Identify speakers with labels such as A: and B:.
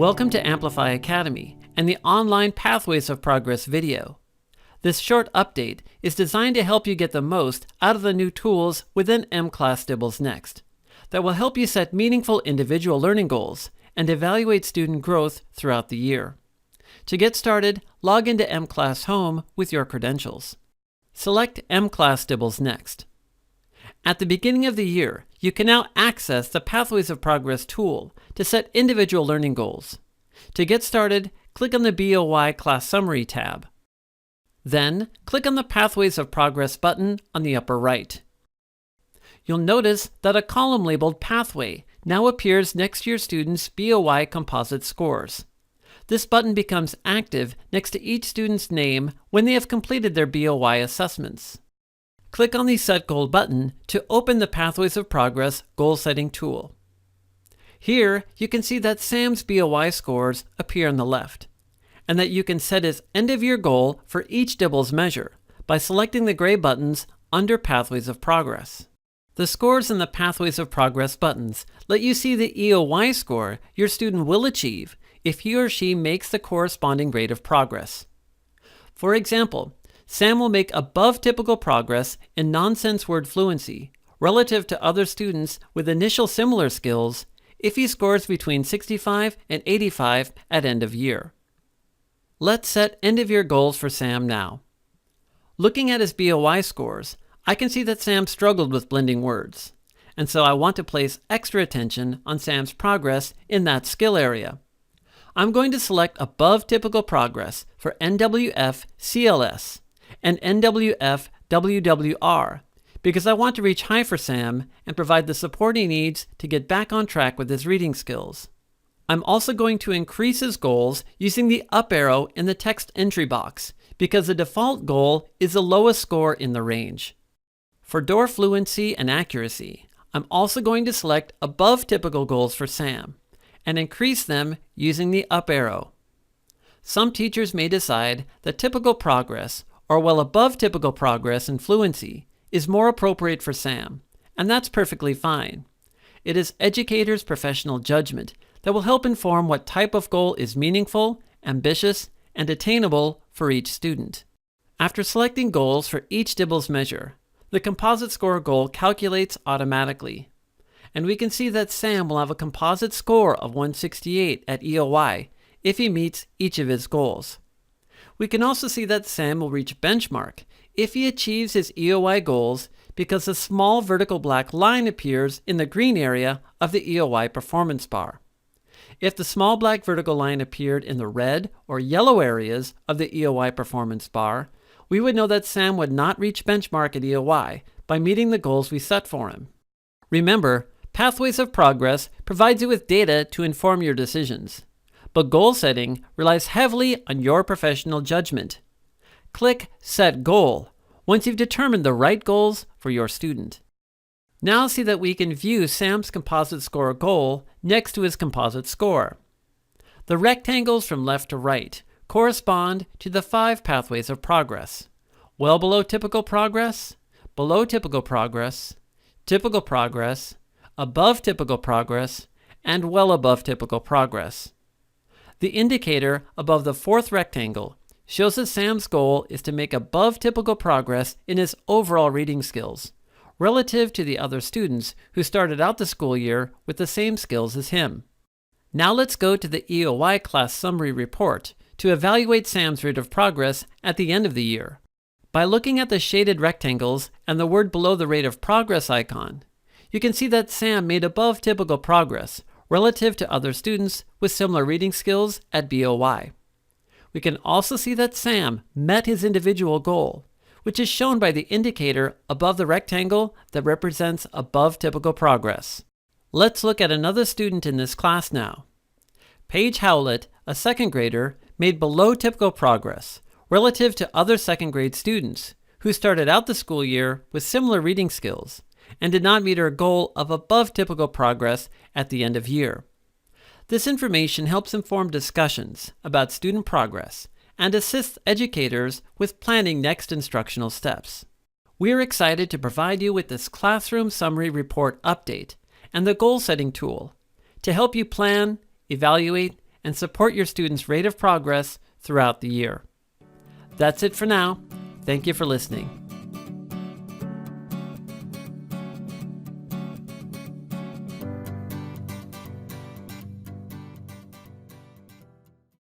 A: Welcome to Amplify Academy and the online Pathways of Progress video. This short update is designed to help you get the most out of the new tools within mClass Next that will help you set meaningful individual learning goals and evaluate student growth throughout the year. To get started, log into mClass Home with your credentials. Select mClass Next. At the beginning of the year, you can now access the Pathways of Progress tool to set individual learning goals. To get started, click on the BOY Class Summary tab. Then, click on the Pathways of Progress button on the upper right. You'll notice that a column labeled Pathway now appears next to your students' BOY composite scores. This button becomes active next to each student's name when they have completed their BOY assessments. Click on the Set Goal button to open the Pathways of Progress goal setting tool. Here, you can see that Sam's BOY scores appear on the left, and that you can set his end-of-year goal for each DIBELS measure by selecting the gray buttons under Pathways of Progress. The scores in the Pathways of Progress buttons let you see the EOY score your student will achieve if he or she makes the corresponding rate of progress. For example, Sam will make above typical progress in nonsense word fluency relative to other students with initial similar skills if he scores between 65 and 85 at end of year. Let's set end of year goals for Sam now. Looking at his BOY scores, I can see that Sam struggled with blending words, and so I want to place extra attention on Sam's progress in that skill area. I'm going to select above typical progress for NWF CLS and NWF WWR because I want to reach high for Sam and provide the support he needs to get back on track with his reading skills. I'm also going to increase his goals using the up arrow in the text entry box because the default goal is the lowest score in the range. For door fluency and accuracy, I'm also going to select above typical goals for Sam and increase them using the up arrow. Some teachers may decide that typical progress or well above typical progress in fluency is more appropriate for Sam, and that's perfectly fine. It is educators' professional judgment that will help inform what type of goal is meaningful, ambitious, and attainable for each student. After selecting goals for each DIBELS measure, the composite score goal calculates automatically, and we can see that Sam will have a composite score of 168 at EOY if he meets each of his goals. We can also see that Sam will reach benchmark if he achieves his EOY goals because a small vertical black line appears in the green area of the EOY performance bar. If the small black vertical line appeared in the red or yellow areas of the EOY performance bar, we would know that Sam would not reach benchmark at EOY by meeting the goals we set for him. Remember, Pathways of Progress provides you with data to inform your decisions, but goal setting relies heavily on your professional judgment. Click Set Goal once you've determined the right goals for your student. Now see that we can view Sam's composite score goal next to his composite score. The rectangles from left to right correspond to the 5 Pathways of Progress: well below typical progress, below typical progress, above typical progress, and well above typical progress. The indicator above the 4th rectangle shows that Sam's goal is to make above typical progress in his overall reading skills, relative to the other students who started out the school year with the same skills as him. Now let's go to the EOY Class Summary Report to evaluate Sam's rate of progress at the end of the year. By looking at the shaded rectangles and the word below the rate of progress icon, you can see that Sam made above typical progress relative to other students with similar reading skills at BOY. We can also see that Sam met his individual goal, which is shown by the indicator above the rectangle that represents above typical progress. Let's look at another student in this class now. Paige Howlett, a 2nd grader, made below typical progress relative to other 2nd grade students who started out the school year with similar reading skills and did not meet her goal of above typical progress at the end of year. This information helps inform discussions about student progress and assists educators with planning next instructional steps. We are excited to provide you with this Classroom Summary Report update and the Goal Setting tool to help you plan, evaluate, and support your students' rate of progress throughout the year. That's it for now. Thank you for listening.